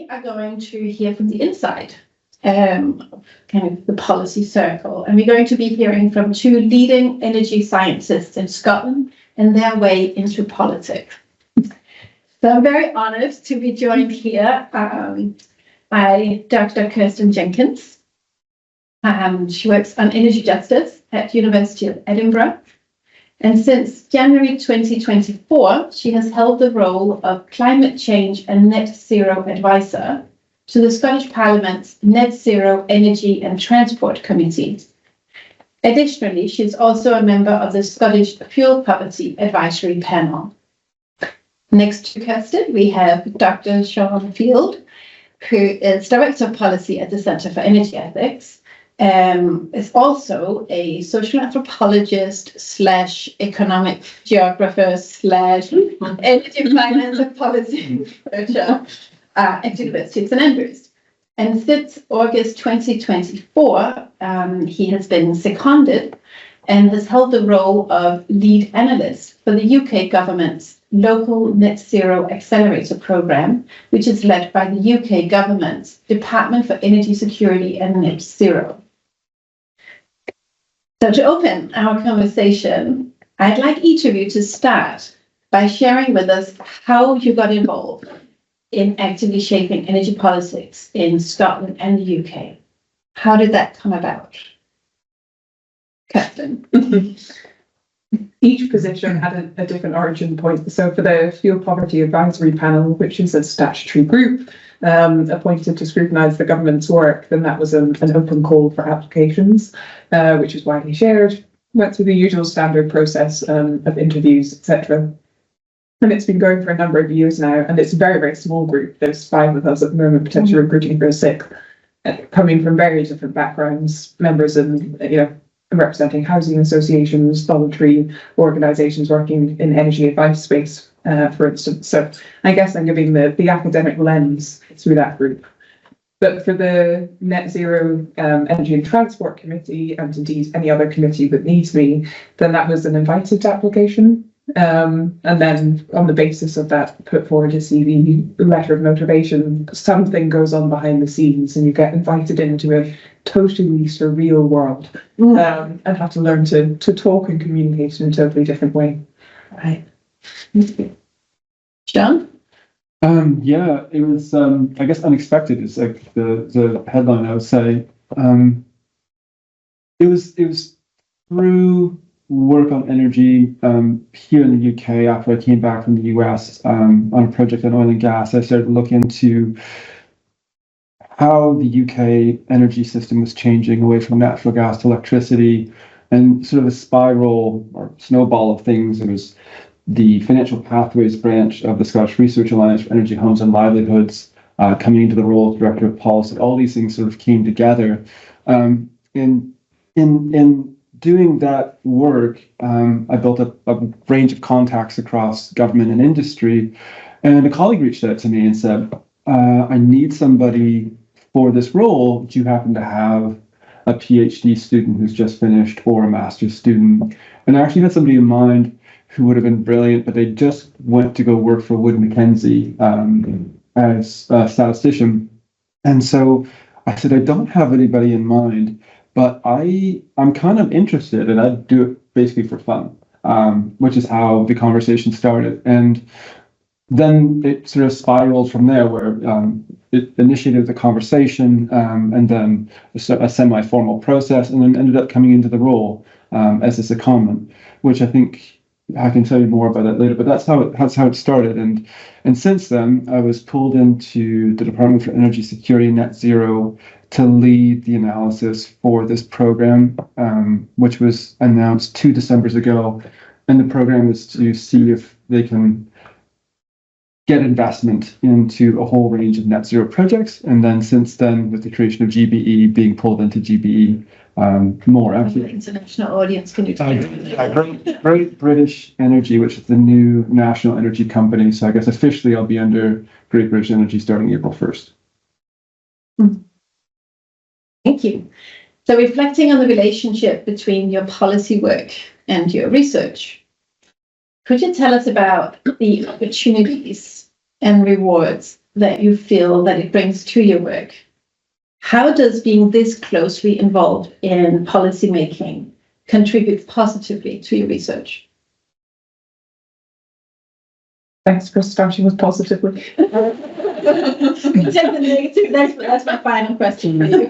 are going to hear from the inside, kind of the policy circle, and we're going to be hearing from two leading energy scientists in Scotland and their way into politics. So I'm very honoured to be joined here by Dr. Kirsten Jenkins. She works on energy justice at University of Edinburgh. And since January 2024, she has held the role of Climate Change and Net Zero Advisor to the Scottish Parliament's Net Zero Energy and Transport Committee. Additionally, she is also a member of the Scottish Fuel Poverty Advisory Panel. Next to Kirsten, we have Dr. Sean Field, who is Director of Policy at the Centre for Energy Ethics, is also a social anthropologist / economic geographer / energy finance and policy researcher at University of St Andrews. And since August 2024, he has been seconded and has held the role of lead analyst for the UK government's local net zero accelerator programme, which is led by the UK government's Department for Energy Security and Net Zero. So to open our conversation, I'd like each of you to start by sharing with us how you got involved in actively shaping energy politics in Scotland and the UK. How did that come about? Kirsten. Each position had a different origin point. So for the Fuel Poverty Advisory Panel, which is a statutory group appointed to scrutinise the government's work, then that was an open call for applications, which is widely shared, went through the usual standard process of interviews, etc. And it's been going for a number of years now, and it's a very, very small group. There's 5 of us at the moment, potentially recruiting for a 6th, coming from very different backgrounds, members in, representing housing associations, voluntary organisations working in energy advice space, for instance. So I guess I'm giving the academic lens through that group. But for the Net Zero Energy and Transport Committee, and indeed any other committee that needs me, then that was an invited application. And then on the basis of that, put forward a CV, letter of motivation. Something goes on behind the scenes and you get invited into a totally surreal world, and have to learn to talk and communicate in a totally different way. Right. John? Yeah, it was, I guess, unexpected is like the headline, I would say. It was through work on energy here in the UK after I came back from the US on a project on oil and gas. I started to look into how the UK energy system was changing away from natural gas to electricity, and sort of a spiral or snowball of things. There was the Financial Pathways branch of the Scottish Research Alliance for Energy, Homes and Livelihoods coming into the role of Director of Policy. All these things sort of came together. In doing that work, I built up a range of contacts across government and industry, and a colleague reached out to me and said, I need somebody for this role. Do you happen to have a PhD student who's just finished or a master's student? And I actually had somebody in mind who would have been brilliant, but they just went to go work for Wood Mackenzie as a statistician. And so I said, I don't have anybody in mind, but I'm kind of interested, and I'd do it basically for fun, which is how the conversation started. And then it sort of spiraled from there, where it initiated the conversation, and then a semi-formal process, and then ended up coming into the role as a secondment, which I think I can tell you more about that later. But that's how it started. And since then, I was pulled into the Department for Energy Security and Net Zero to lead the analysis for this program, which was announced 2 Decembers ago. And the program is to see if they can get investment into a whole range of net zero projects. And then since then, with the creation of GBE, being pulled into GBE more. International audience, can you tell me? Great British Energy, which is the new national energy company. So I guess officially I'll be under Great British Energy starting April 1st. Thank you. So reflecting on the relationship between your policy work and your research, could you tell us about the opportunities and rewards that you feel that it brings to your work? How does being this closely involved in policymaking contribute positively to your research? Thanks for starting with positively. Take the negative. That's my final question for you.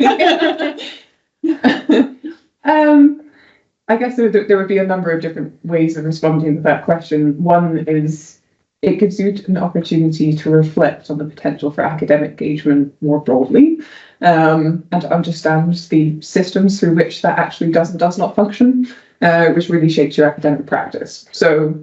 I guess there would be a number of different ways of responding to that question. One is it gives you an opportunity to reflect on the potential for academic engagement more broadly, and to understand the systems through which that actually does and does not function, which really shapes your academic practice. So,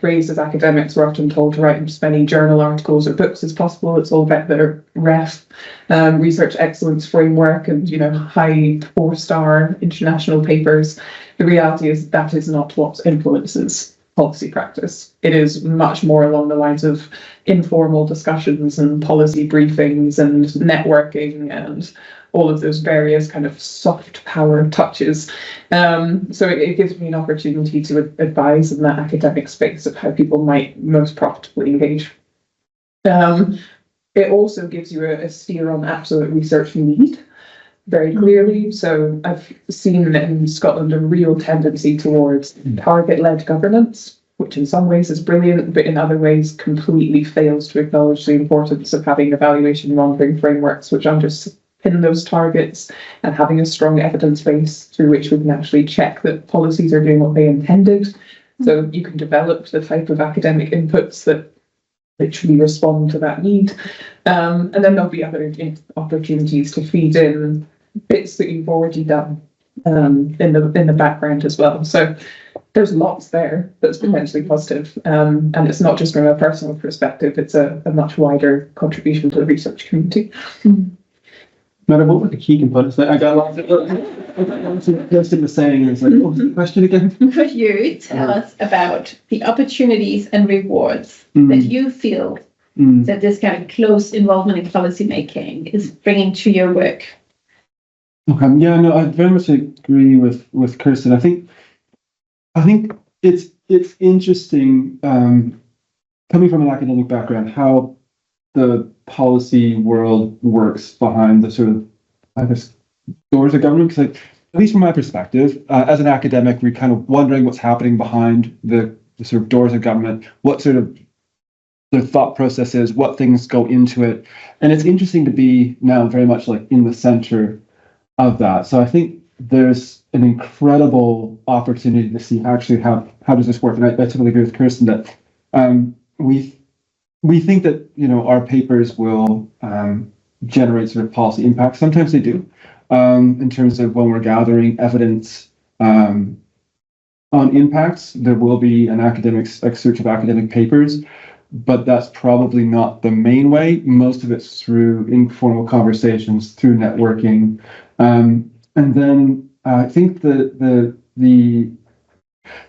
raised as academics, we're often told to write as many journal articles or books as possible. It's all about the REF, research excellence framework, and high 4-star international papers. The reality is that is not what influences policy practice. It is much more along the lines of informal discussions and policy briefings and networking and all of those various kind of soft power touches. So it gives me an opportunity to advise in that academic space of how people might most profitably engage. It also gives you a steer on absolute research need very clearly. So I've seen in Scotland a real tendency towards target-led governance, which in some ways is brilliant, but in other ways completely fails to acknowledge the importance of having evaluation monitoring frameworks which underpin those targets and having a strong evidence base through which we can actually check that policies are doing what they intended. So you can develop the type of academic inputs that literally respond to that need. And then there'll be other opportunities to feed in bits that you've already done in the background as well. So there's lots there that's potentially positive. And it's not just from a personal perspective, it's a much wider contribution to the research community. Madam, what were the key components? I got lots of Kirsten was saying, and it's like, what was the question again? Could you tell us about the opportunities and rewards that you feel that this kind of close involvement in policy making is bringing to your work? Okay, yeah, no, I very much agree with Kirsten. I think it's interesting, coming from an academic background, how the policy world works behind the sort of, I guess, doors of government. Because, at least from my perspective, as an academic, we're kind of wondering what's happening behind the sort of doors of government, what sort of the thought process is, what things go into it. And it's interesting to be now very much in the center of that. So I think there's an incredible opportunity to see actually how does this work. And I totally agree with Kirsten that we think that our papers will generate sort of policy impact. Sometimes they do, in terms of when we're gathering evidence on impacts. There will be an academic search of academic papers, but that's probably not the main way. Most of it's through informal conversations, through networking, and then I think the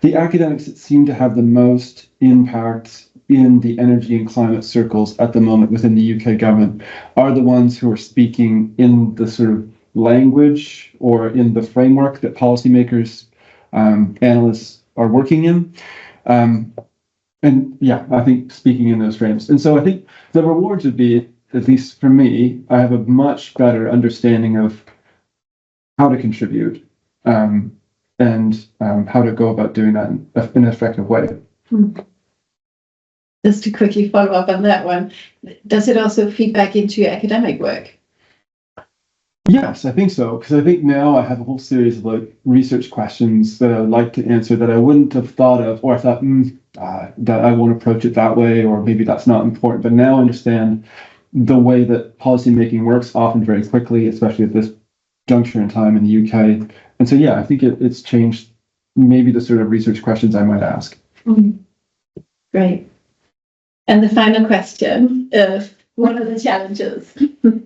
academics that seem to have the most impact in the energy and climate circles at the moment within the UK government are the ones who are speaking in the sort of language or in the framework that policymakers, analysts are working in. And yeah, I think speaking in those frames. And so I think the rewards would be, at least for me, I have a much better understanding of how to contribute and how to go about doing that in an effective way. Just to quickly follow up on that one, does it also feed back into your academic work? Yes, I think so, because I think now I have a whole series of research questions that I would like to answer that I wouldn't have thought of, or I thought that I won't approach it that way, or maybe that's not important. But now I understand the way that policymaking works, often very quickly, especially at this juncture in time in the UK. And so, yeah, I think it's changed maybe the sort of research questions I might ask. Great. And the final question, what are the challenges?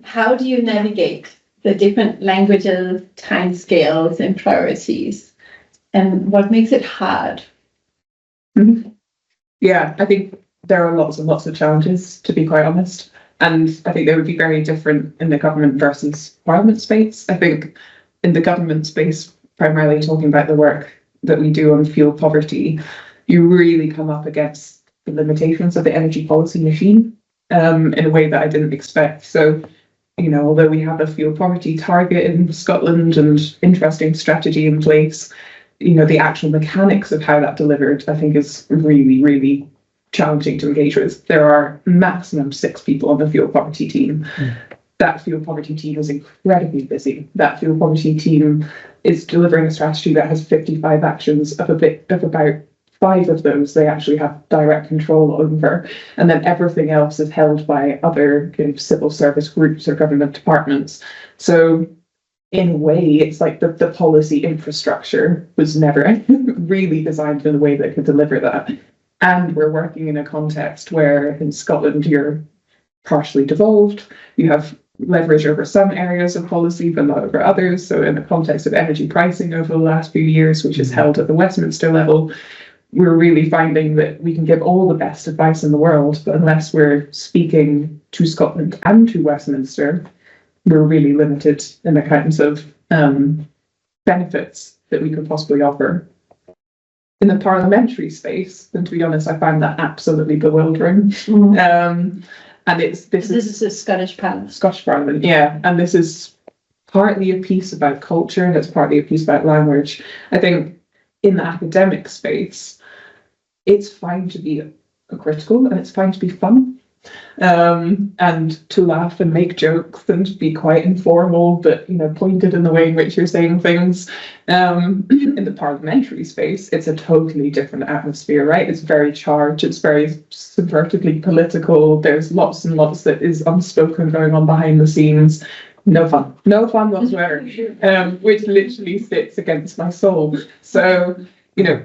How do you navigate the different languages, timescales, and priorities? And what makes it hard? Yeah, I think there are lots and lots of challenges, to be quite honest. And I think they would be very different in the government versus parliament space. I think in the government space, primarily talking about the work that we do on fuel poverty, you really come up against the limitations of the energy policy machine. in a way that I didn't expect. So, although we have a fuel poverty target in Scotland and interesting strategy in place, the actual mechanics of how that delivered, I think, is really, really challenging to engage with. There are maximum 6 people on the fuel poverty team. That fuel poverty team is incredibly busy. That fuel poverty team is delivering a strategy that has 55 actions. Of about 5 of those they actually have direct control over, and then everything else is held by other kind of civil service groups or government departments. So in a way, it's like the policy infrastructure was never really designed in a way that could deliver that. And we're working in a context where in Scotland you're partially devolved, you have leverage over some areas of policy but not over others. So in the context of energy pricing over the last few years, which is held at the Westminster level, we're really finding that we can give all the best advice in the world, but unless we're speaking to Scotland and to Westminster, we're really limited in the kinds of benefits that we could possibly offer. In the parliamentary space, and to be honest, I find that absolutely bewildering. And this is a Scottish Parliament. Scottish Parliament, yeah. And this is partly a piece about culture, and it's partly a piece about language. I think in the academic space, it's fine to be critical and it's fine to be fun. And to laugh and make jokes and be quite informal, but pointed in the way in which you're saying things. In the parliamentary space, it's a totally different atmosphere, right? It's very charged, it's very subvertedly political. There's lots and lots that is unspoken going on behind the scenes. No fun whatsoever, which literally sits against my soul. So,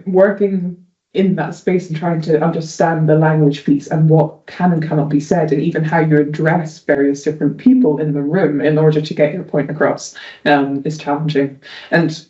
working in that space and trying to understand the language piece and what can and cannot be said, and even how you address various different people in the room in order to get your point across, is challenging. And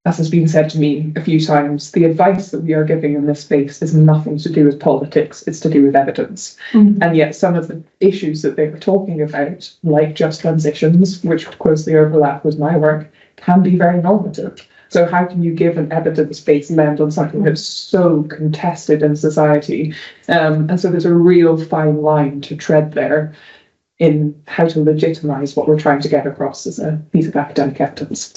as has been said to me a few times, the advice that we are giving in this space is nothing to do with politics, it's to do with evidence. And yet some of the issues that they were talking about, like just transitions, which closely overlap with my work, can be very normative. So how can you give an evidence-based lens on something that's so contested in society? And so there's a real fine line to tread there in how to legitimize what we're trying to get across as a piece of academic evidence.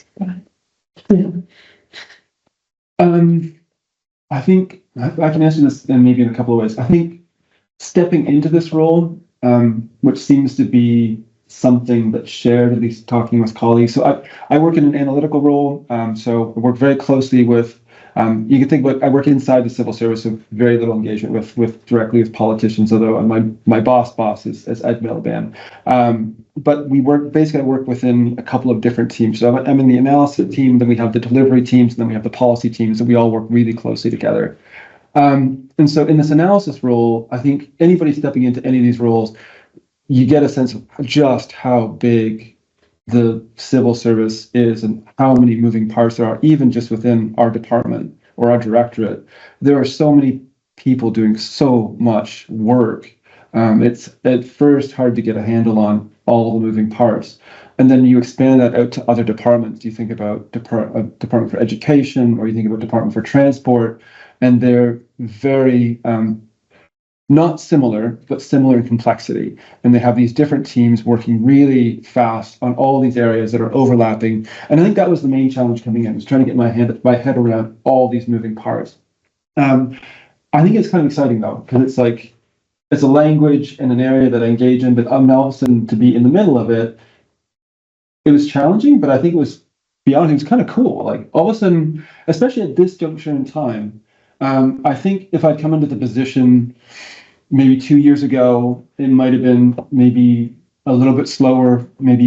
I think I can answer this in maybe in a couple of ways. I think stepping into this role, which seems to be something that's shared, at least talking with colleagues. So I work in an analytical role, so I work very closely with, you can think about, I work inside the civil service, so very little engagement with directly with politicians, although my boss is Ed Miliband. But I work within a couple of different teams. So I'm in the analysis team, then we have the delivery teams, and then we have the policy teams, and we all work really closely together. And so in this analysis role, I think anybody stepping into any of these roles, you get a sense of just how big the civil service is and how many moving parts there are, even just within our department or our directorate. There are so many people doing so much work. It's at first hard to get a handle on all the moving parts. And then you expand that out to other departments. You think about Department for Education, or you think about Department for Transport, and they're very not similar, but similar in complexity. And they have these different teams working really fast on all these areas that are overlapping. And I think that was the main challenge coming in, was trying to get my head around all these moving parts. I think it's kind of exciting though, because it's a language and an area that I engage in, but also to be in the middle of it, it was challenging, but I think it was, beyond, it was kind of cool. Like all of a sudden, especially at this juncture in time, I think if I'd come into the position maybe 2 years ago, it might have been maybe a little bit slower, maybe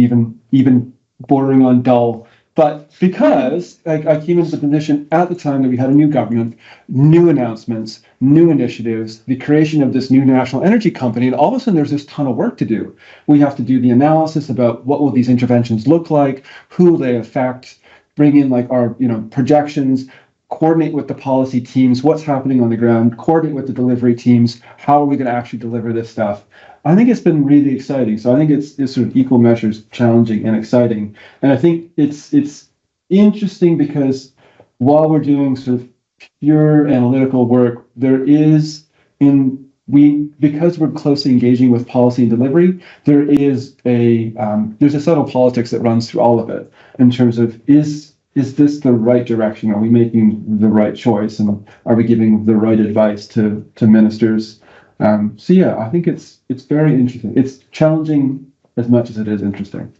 even bordering on dull. But because I came into the position at the time that we had a new government, new announcements, new initiatives, the creation of this new national energy company, and all of a sudden there's this ton of work to do. We have to do the analysis about what will these interventions look like, who will they affect, bring in our projections, coordinate with the policy teams, what's happening on the ground, coordinate with the delivery teams, how are we going to actually deliver this stuff? I think it's been really exciting. So I think it's sort of equal measures challenging and exciting. And I think it's interesting because while we're doing sort of pure analytical work, there is in because we're closely engaging with policy and delivery, there's a subtle politics that runs through all of it in terms of is this the right direction? Are we making the right choice? And are we giving the right advice to ministers? So yeah, I think it's very interesting. It's challenging as much as it is interesting.